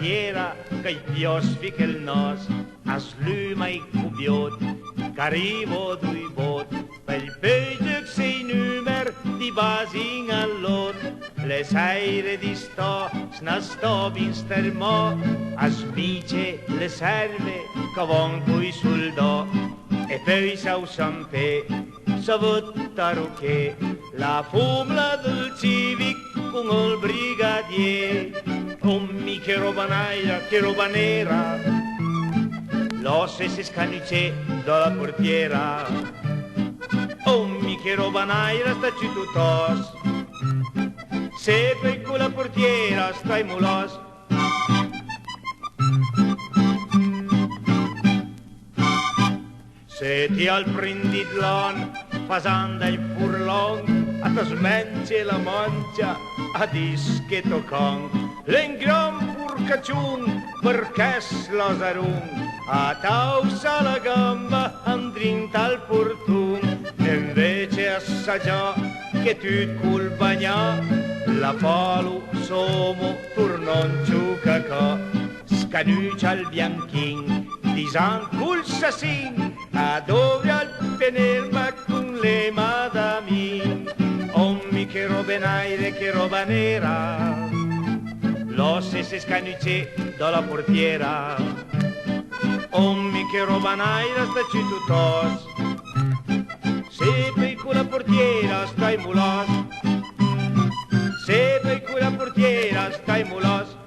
portiera che pios fica il nos, a sluma i cubiot, che arrivo dui bot, per il peggio sei numero di basi in all'ot, le seire di sto, snasto bin stermo, a sbice le serve, che von cui sul do, e poi sau sampe, sa vottaro che, la fumla del civic con il brigadier, mi che roba naira, che roba nera, l'osse si scanucce dalla portiera, mi che roba naira sta ci tutos, se per quella portiera stai mulos. Se ti al prendidlon, fasanda il furlon, a te smence la mancia, a dischetto con, l'engrom furcacciun, perché slosarun, a tausa la gamba, andrinta al portun, e invece assaggiò, che tu col bagnà, la palu somo, turnon ciucacò, scaducia al bianchin, disan col sassin, a dove al penerma con le madamin, mi che roba naire, che roba nera, l'osse si scanucce dalla portiera, mi che roba naire sta ci tutos, se per quella portiera stai mulos, se per quella portiera stai mulos.